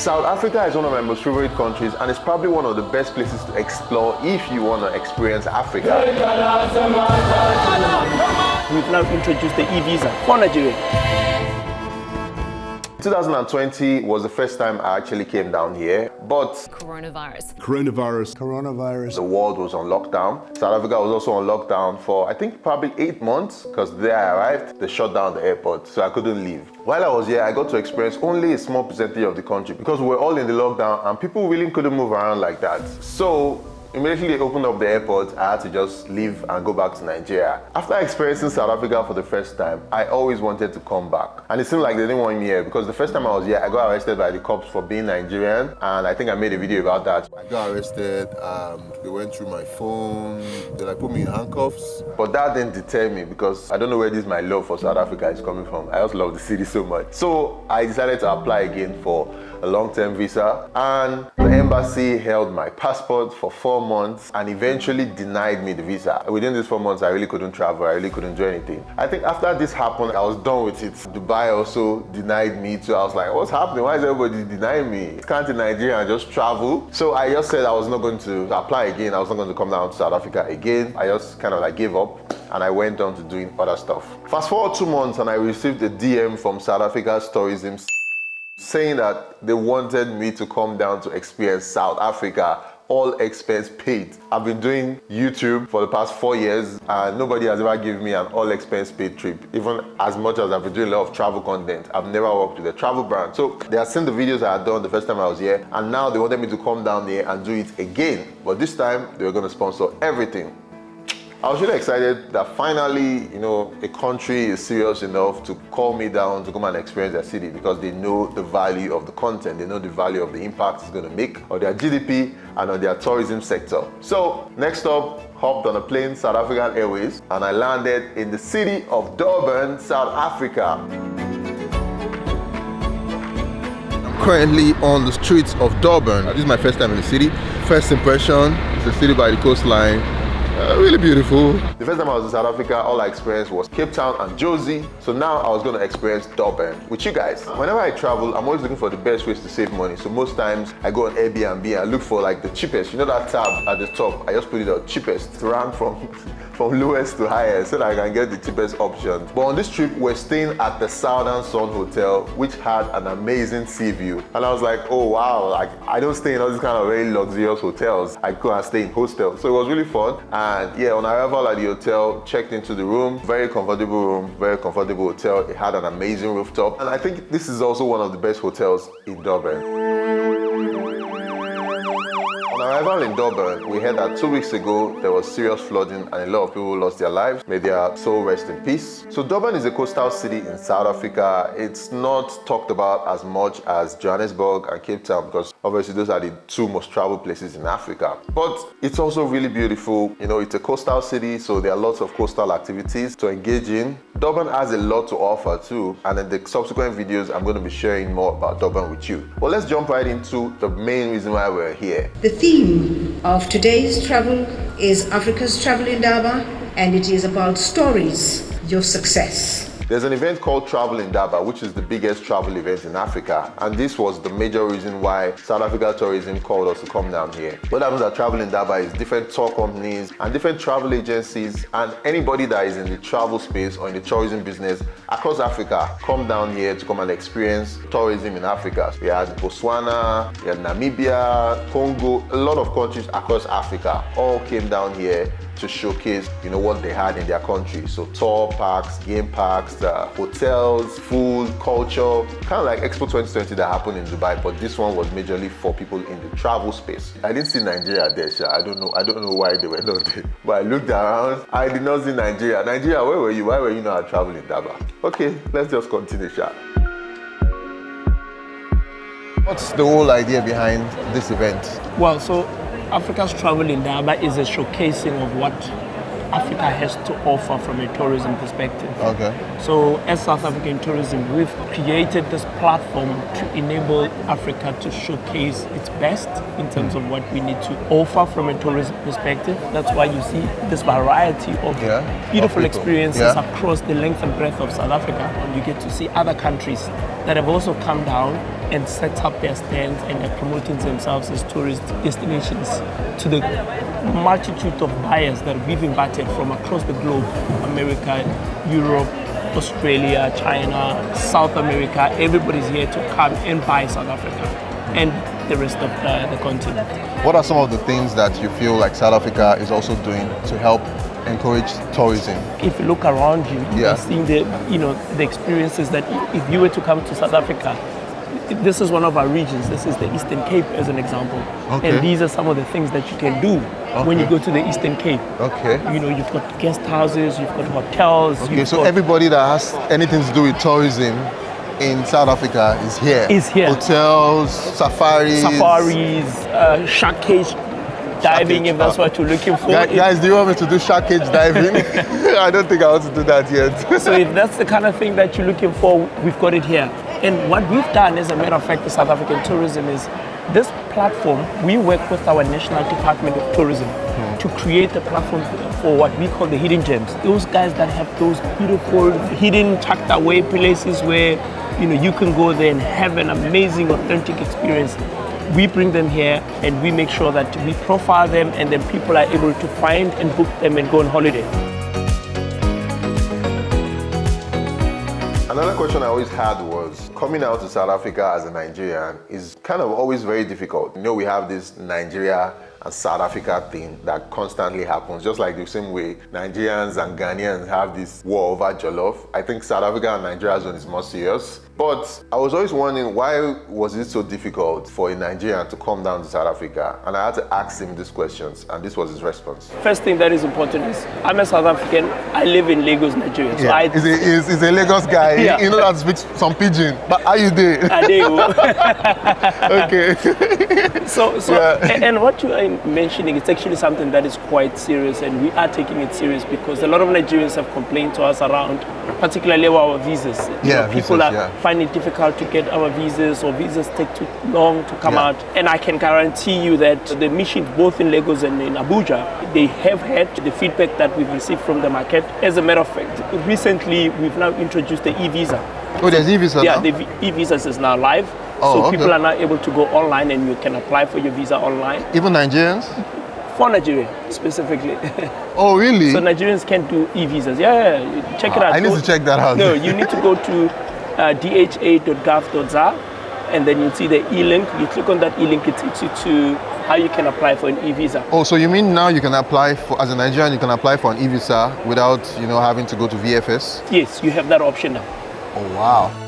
South Africa is one of my most favorite countries, and it's probably one of the best places to explore if you want to experience Africa. We've now introduced the e-visa for Nigeria. 2020 was the first time I actually came down here, but Coronavirus. the world was on lockdown. South Africa was also on lockdown for, I think, probably 8 months, because the day I arrived, they shut down the airport, so I couldn't leave. While I was here, I got to experience only a small percentage of the country because we were all in the lockdown and people really couldn't move around like that. So immediately they opened up the airport, I had to just leave and go back to Nigeria. After experiencing South Africa for the first time, I always wanted to come back. And it seemed like they didn't want me here because the first time I was here, I got arrested by the cops for being Nigerian. And I think I made a video about that. I got arrested, they went through my phone, they put me in handcuffs. But that didn't deter me because I don't know where this my love for South Africa is coming from. I just love the city so much. So I decided to apply again for a long-term visa, and the embassy held my passport for 4 months and eventually denied me the visa. Within these 4 months, I really couldn't travel, I really couldn't do anything. I think after this happened, I was done with it. Dubai also denied me too. I was like, what's happening? Why is everybody denying me? Can't in Nigeria and just travel? So I just said I was not going to apply again. I was not going to come down to South Africa again. I just kind of gave up and I went on to doing other stuff. Fast forward 2 months and I received a DM from South Africa's tourism saying that they wanted me to come down to experience South Africa, all expense paid. I've been doing YouTube for the past 4 years and nobody has ever given me an all expense paid trip. Even as much as I've been doing a lot of travel content, I've never worked with a travel brand. So they had seen the videos I had done the first time I was here, and now they wanted me to come down here and do it again. But this time they were going to sponsor everything. I was really excited that finally, a country is serious enough to call me down to come and experience their city because they know the value of the content, they know the value of the impact it's going to make on their GDP and on their tourism sector. So next up, hopped on a plane, South African Airways, and I landed in the city of Durban, South Africa. I'm currently on the streets of Durban. This is my first time in the city. First impression, it's a city by the coastline. Really beautiful. The first time I was in South Africa, all I experienced was Cape Town and Jozi. So now I was going to experience Durban with you guys. Whenever I travel, I'm always looking for the best ways to save money. So most times I go on Airbnb and look for the cheapest. That tab at the top, I just put it on cheapest to rank from lowest to highest so that I can get the cheapest option. But on this trip, we're staying at the Southern Sun Hotel, which had an amazing sea view. And I was like, oh wow, I don't stay in all these kind of very luxurious hotels. I go and stay in hostels. So it was really fun. And yeah, on arrival at the hotel, checked into the room, very comfortable hotel. It had an amazing rooftop. And I think this is also one of the best hotels in Durban. On arrival in Durban, we heard that 2 weeks ago there was serious flooding and a lot of people lost their lives. May their soul rest in peace. So Durban is a coastal city in South Africa. It's not talked about as much as Johannesburg and Cape Town because obviously those are the 2 most traveled places in Africa. But it's also really beautiful. It's a coastal city, so there are lots of coastal activities to engage in. Durban has a lot to offer too, and in the subsequent videos I'm going to be sharing more about Durban with you. But let's jump right into the main reason why we're here. The theme of today's travel is Africa's Travel Indaba, and it is about stories, your success. There's an event called Travel Indaba, which is the biggest travel event in Africa. And this was the major reason why South Africa Tourism called us to come down here. What happens at Travel Indaba is different tour companies and different travel agencies and anybody that is in the travel space or in the tourism business across Africa come down here to come and experience tourism in Africa. We had Botswana, we had Namibia, Congo, a lot of countries across Africa all came down here to showcase, what they had in their country. So tour parks, game parks, hotels, food, culture, kind of like Expo 2020 that happened in Dubai, but this one was majorly for people in the travel space. I didn't see Nigeria there, Sha. I don't know why they were not there. But I looked around, I did not see Nigeria. Nigeria, where were you? Why were you not at Travel Indaba? Okay, let's just continue, Sha. What's the whole idea behind this event? Well, so Africa's Travel Indaba is a showcasing of what Africa has to offer from a tourism perspective. Okay. So as South African Tourism, we've created this platform to enable Africa to showcase its best in terms of what we need to offer from a tourism perspective. That's why you see this variety of beautiful experiences across the length and breadth of South Africa. And you get to see other countries that have also come down and set up their stands and they're promoting themselves as tourist destinations to the multitude of buyers that we've invited from across the globe, America, Europe, Australia, China, South America. Everybody's here to come and buy South Africa and the rest of the continent. What are some of the things that you feel like South Africa is also doing to help encourage tourism? If you look around you, you're seeing the experiences that if you were to come to South Africa, this is one of our regions. This is the Eastern Cape as an example. Okay. And these are some of the things that you can do when you go to the Eastern Cape. Okay. You've got guest houses, you've got hotels. Okay, so everybody that has anything to do with tourism in South Africa is here. Hotels, safaris, shark cage diving, if that's what you're looking for. Guys, do you want me to do shark cage diving? I don't think I want to do that yet. So if that's the kind of thing that you're looking for, we've got it here. And what we've done, as a matter of fact, the South African Tourism is this platform. We work with our National Department of Tourism to create a platform for what we call the hidden gems. Those guys that have those beautiful, hidden, tucked away places where you can go there and have an amazing, authentic experience. We bring them here and we make sure that we profile them, and then people are able to find and book them and go on holiday. Another question I always had was, coming out to South Africa as a Nigerian is kind of always very difficult. We have this Nigeria and South Africa thing that constantly happens, just like the same way Nigerians and Ghanaians have this war over jollof. I think South Africa and Nigeria's one is more serious. But I was always wondering, why was it so difficult for a Nigerian to come down to South Africa? And I had to ask him these questions, and this was his response. First thing that is important is, I'm a South African, I live in Lagos, Nigeria. So he's a Lagos guy, you know that speaks some pidgin, but are you there? Okay. And what you are mentioning, it's actually something that is quite serious, and we are taking it serious because a lot of Nigerians have complained to us around, particularly our visas. People are finding it difficult to get our visas, or visas take too long to come out. And I can guarantee you that the missions both in Lagos and in Abuja, they have had the feedback that we've received from the market. As a matter of fact, recently we've now introduced the e-visa. Oh, there's e-visa now? Yeah, the e-visas is now live. People are now able to go online and you can apply for your visa online. Even Nigerians? For Nigeria, specifically. Oh, really? So Nigerians can do e-visas. Yeah, check it out. I need to check that out. No, you need to go to dha.gov.za, and then you see the e-link. You click on that e-link, it takes you to how you can apply for an e-visa. Oh, so you mean now you can apply for, as a Nigerian, you can apply for an e-visa without, having to go to VFS? Yes, you have that option now. Oh, wow.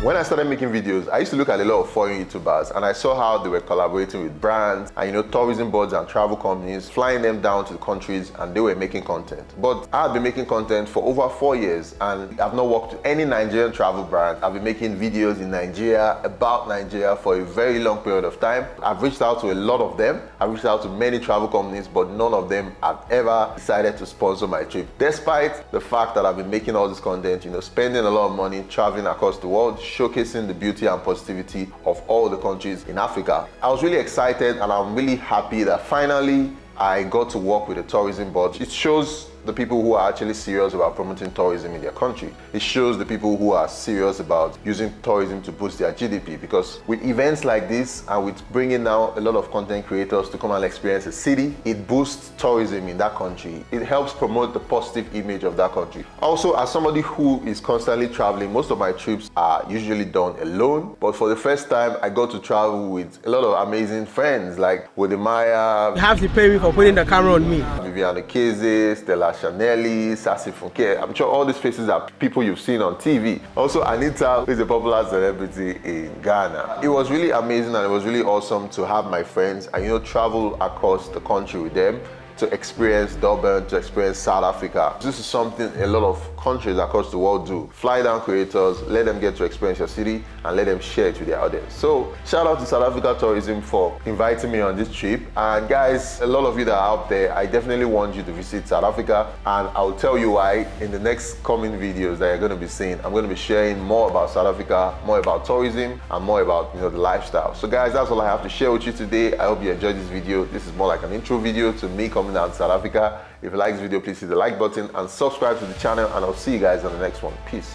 When I started making videos, I used to look at a lot of foreign YouTubers, and I saw how they were collaborating with brands and tourism boards and travel companies, flying them down to the countries, and they were making content. But I had been making content for over 4 years, and I've not worked with any Nigerian travel brand. I've been making videos in Nigeria, about Nigeria, for a very long period of time. I've reached out to a lot of them. I've reached out to many travel companies, but none of them have ever decided to sponsor my trip. Despite the fact that I've been making all this content, spending a lot of money, traveling across the world, showcasing the beauty and positivity of all the countries in Africa. I was really excited, and I'm really happy that finally I got to work with a tourism board. It shows the people who are actually serious about promoting tourism in their country. It shows the people who are serious about using tourism to boost their GDP, because with events like this and with bringing now a lot of content creators to come and experience a city, it boosts tourism in that country. It helps promote the positive image of that country. Also, as somebody who is constantly traveling, most of my trips are usually done alone, but for the first time I got to travel with a lot of amazing friends like Wodemaya. You have to pay me for putting the camera on me. Viviana Keze, Stella Chanelli, Sassy Funke. I'm sure all these faces are people you've seen on TV. Also, Anita, who is a popular celebrity in Ghana. It was really amazing, and it was really awesome to have my friends and travel across the country with them to experience Durban, to experience South Africa. This is something a lot of countries across the world do. Fly down creators, let them get to experience your city, and let them share it with their audience. So shout out to South Africa Tourism for inviting me on this trip. And guys, a lot of you that are out there, I definitely want you to visit South Africa, and I'll tell you why in the next coming videos that you're going to be seeing. I'm going to be sharing more about South Africa, more about tourism, and more about the lifestyle. So guys, that's all I have to share with you today. I hope you enjoyed this video. This is more like an intro video to me coming down to South Africa. If you like this video, please hit the like button and subscribe to the channel, and I'll see you guys on the next one. Peace.